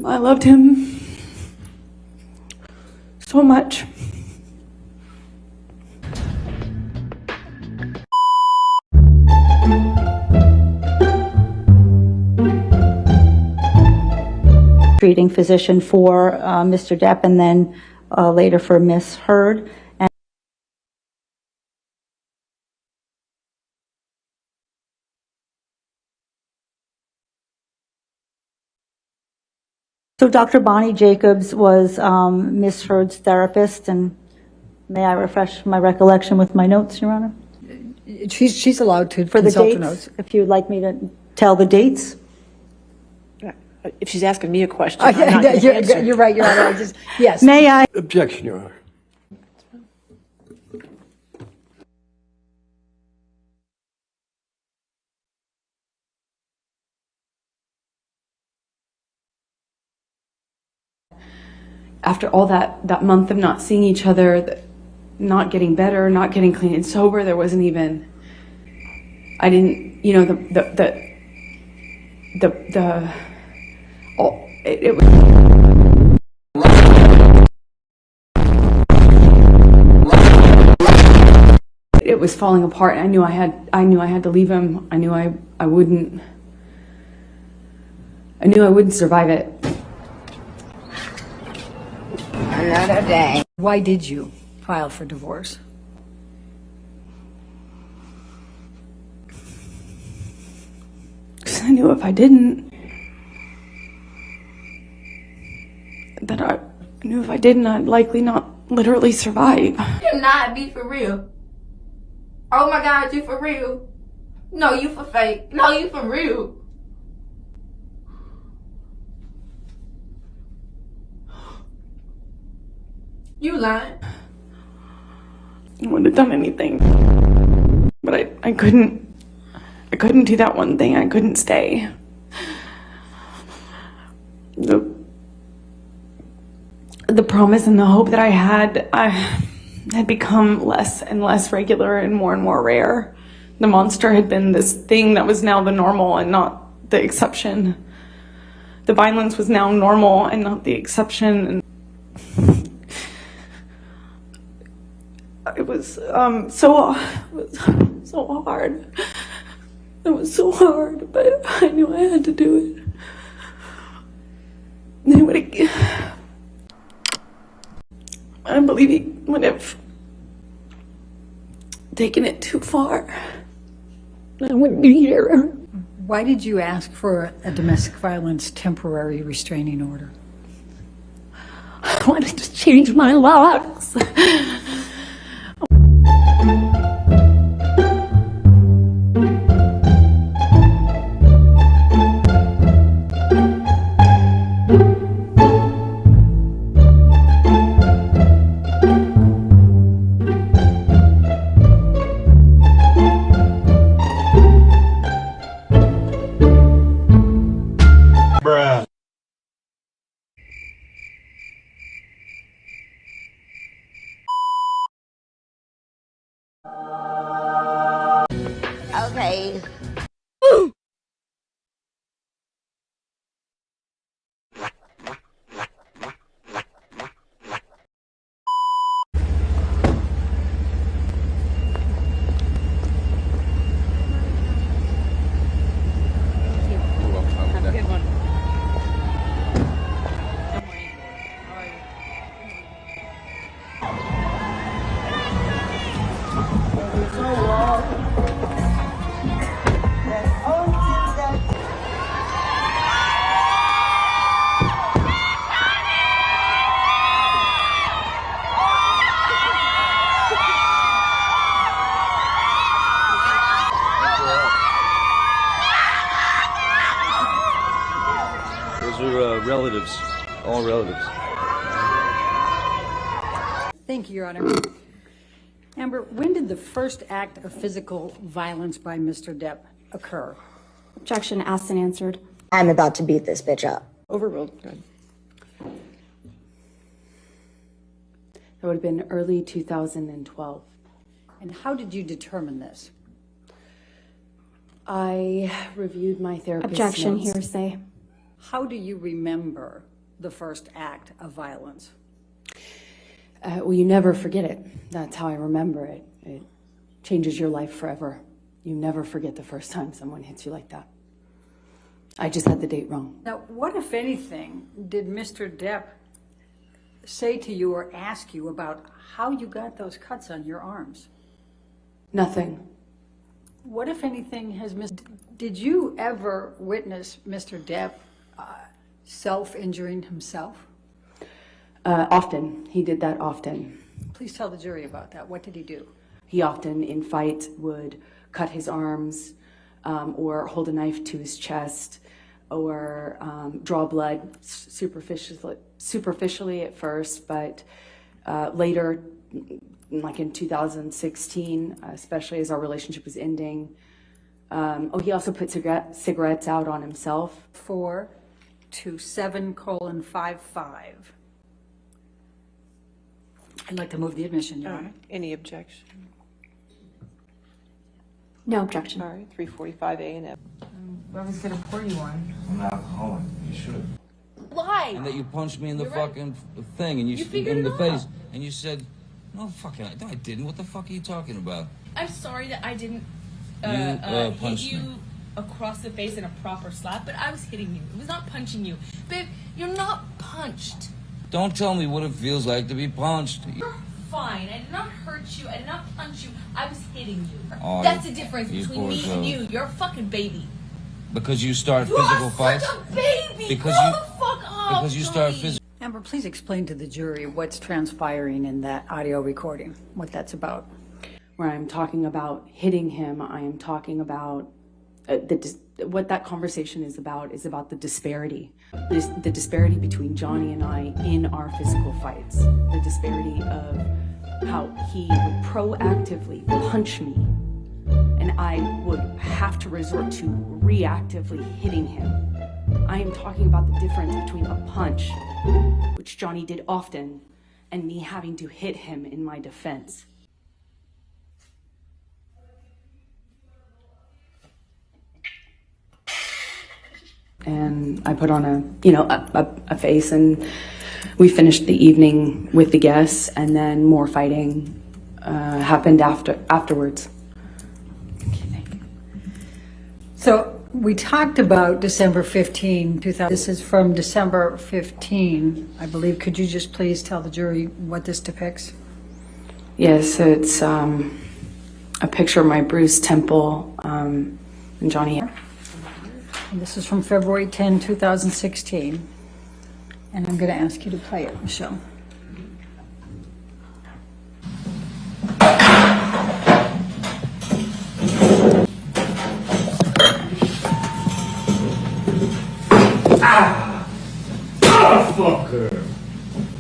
I loved him so much. Treating physician for Mr. Depp and then later for Miss Heard. And so Dr. Bonnie Jacobs was Miss Heard's therapist, and may I refresh my recollection with my notes, Your Honor? She's allowed to For the consult the dates, notes. if you'd like me to tell the dates. If she's asking me a question, I'm not going to answer. You're right, Your Honor. Yes. May I? Objection, Your Honor. After all that month of not seeing each other, not getting better, not getting clean and sober, there wasn't even, I didn't, you know, it was falling apart. I knew I had to leave him. I knew I wouldn't survive it. Another day. Why did you file for divorce? Because I knew if I didn't, I'd likely not literally survive. Cannot be for real. Oh my God, you for real? No, you for fake. No, you for real. You lying. I wouldn't have done anything, but I couldn't do that one thing. I couldn't stay. The promise and the hope that I had become less and less regular and more rare. The monster had been this thing that was now the normal and not the exception. The violence was now normal and not the exception. And it was so hard. It was so hard, but I knew I had to do it. I believe he would have taken it too far. I wouldn't be here. Why did you ask for a domestic violence temporary restraining order? I wanted to change my locks. Okay. Those are relatives, all relatives. Thank you, Your Honor. Amber, when did the first act of physical violence by Mr. Depp occur? Objection asked and answered. I'm about to beat this bitch up. Overruled. Good. That would have been early 2012. And how did you determine this? I reviewed my therapist's Objection, notes. hearsay. How do you remember the first act of violence? Well, you never forget it. That's how I remember it. It changes your life forever. You never forget the first time someone hits you like that. I just had the date wrong. Now, what, if anything, did Mr. Depp say to you or ask you about how you got those cuts on your arms? Nothing. What, if anything, did you ever witness Mr. Depp self-injuring himself? Often. He did that often. Please tell the jury about that. What did he do? He often, in fights, would cut his arms or hold a knife to his chest or draw blood superficially at first, but later, like in 2016, especially as our relationship was ending, he also put cigarettes out on himself. 427:55. I'd like to move the admission, Your Honor. Any objection? No objection. All right, 3:45 A&M. I was gonna pour you one. I'm an alcoholic. You should. Lie. And that you punched me in the fucking thing, and you figured in the it face, out. and you said, "No fucking, no, I didn't. What the fuck are you talking about?" I'm sorry that I didn't You hit punched you me. across the face in a proper slap, but I was hitting you. It was not punching you. Babe, you're not punched. Don't tell me what it feels like to be punched. You're fine. I did not hurt you. I did not punch you. I was hitting you. Oh, That's the difference you between poor me soul. and you. You're a fucking baby. Because you start You physical are fights. such a baby. Because Grow you- the fuck up, Because you start Johnny. physical. Amber, please explain to the jury what's transpiring in that audio recording, what that's about. Where I'm talking about hitting him, I am talking about what that conversation is about the disparity. The disparity between Johnny and I in our physical fights. The disparity of how he would proactively punch me and I would have to resort to reactively hitting him. I am talking about the difference between a punch, which Johnny did often, and me having to hit him in my defense. And I put on a face, and we finished the evening with the guests, and then more fighting happened afterwards. So we talked about December 15, 2000. This is from December 15, I believe. Could you just please tell the jury what this depicts? Yes, it's a picture of my bruised temple and Johnny. And this is from February 10, 2016. And I'm going to ask you to play it, Michelle. Motherfucker!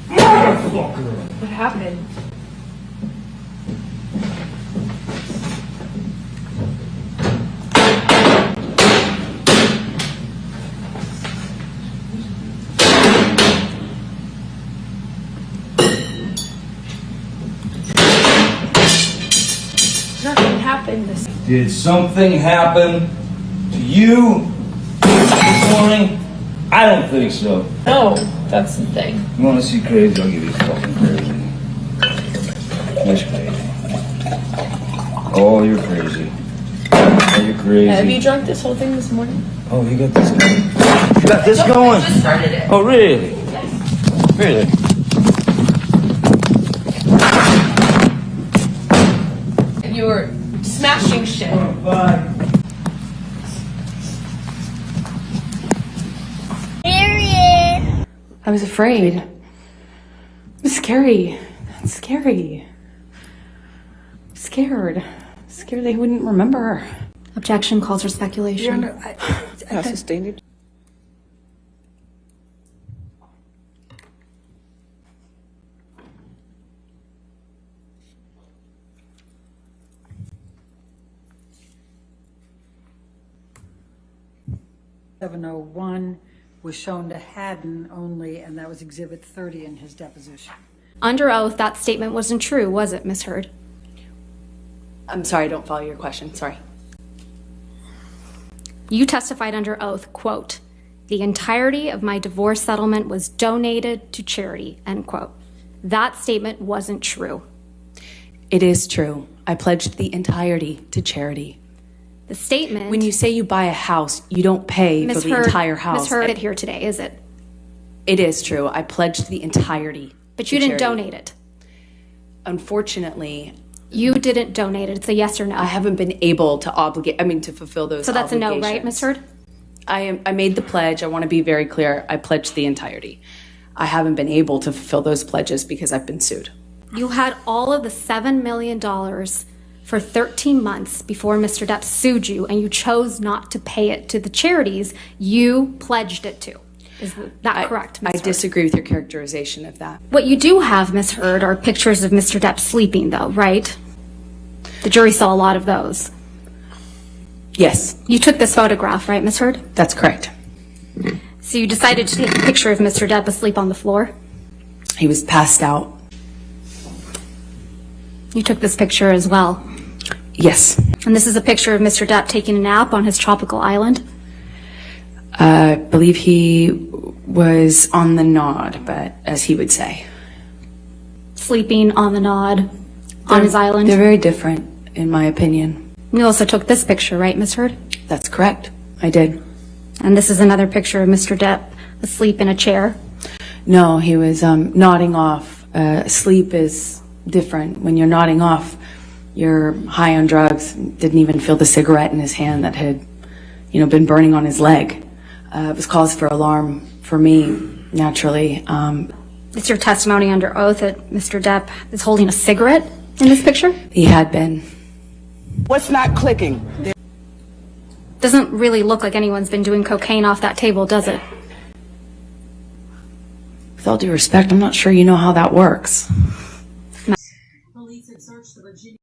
Motherfucker! What happened? Nothing happened this. Did something happen to you this morning? I don't think so. No, that's the thing. You want to see crazy? I'll give you fucking crazy. That's crazy. Oh, you're crazy. Oh, you're crazy. Have you drunk this whole thing this morning? Oh, you got this going. You got this going? Just started it. Oh, really? Really? And you were smashing shit. Bye. I was afraid. It was scary. That's scary. Scared. Scared they wouldn't remember. Objection calls for Your speculation. Honor, Now sustained. .701 was shown to Haddon only, and that was Exhibit 30 in his deposition. Under oath, that statement wasn't true, was it, Miss Heard? I'm sorry, I don't follow your question. Sorry. You testified under oath, quote, The entirety of my divorce settlement was donated to charity, end quote. That statement wasn't true. It is true. I pledged the entirety to charity. The statement... When you say you buy a house, you don't pay for the entire house. Ms. Hurd, it here today, is it? It is true. I pledged the entirety. But you didn't donate it. Unfortunately, you didn't donate it. It's a yes or no. I haven't been able to to fulfill those. So that's a no, obligations. right, Ms. Hurd? I made the pledge. I want to be very clear. I pledged the entirety. I haven't been able to fulfill those pledges because I've been sued. You had all of the $7 million for 13 months before Mr. Depp sued you, and you chose not to pay it to the charities you pledged it to. Is that correct, Ms. I Hurd? disagree with your characterization of that. What you do have, Ms. Hurd, are pictures of Mr. Depp sleeping, though, right? The jury saw a lot of those. Yes. You took this photograph, right, Ms. Hurd? That's correct. So you decided to take a picture of Mr. Depp asleep on the floor? He was passed out. You took this picture as well? Yes. And this is a picture of Mr. Depp taking a nap on his tropical island? I believe he was on the nod, but as he would say. Sleeping on the nod on his island? They're very different, in my opinion. You also took this picture, right, Ms. Hurd? That's correct. I did. And this is another picture of Mr. Depp asleep in a chair? No, he was nodding off. Sleep is different. When you're nodding off, you're high on drugs, didn't even feel the cigarette in his hand that had, been burning on his leg. It was cause for alarm for me, naturally. It's your testimony under oath that Mr. Depp is holding a cigarette in this picture? He had been. What's not clicking? Doesn't really look like anyone's been doing cocaine off that table, does it? With all due respect, I'm not sure you know how that works. Police had searched the Virginia...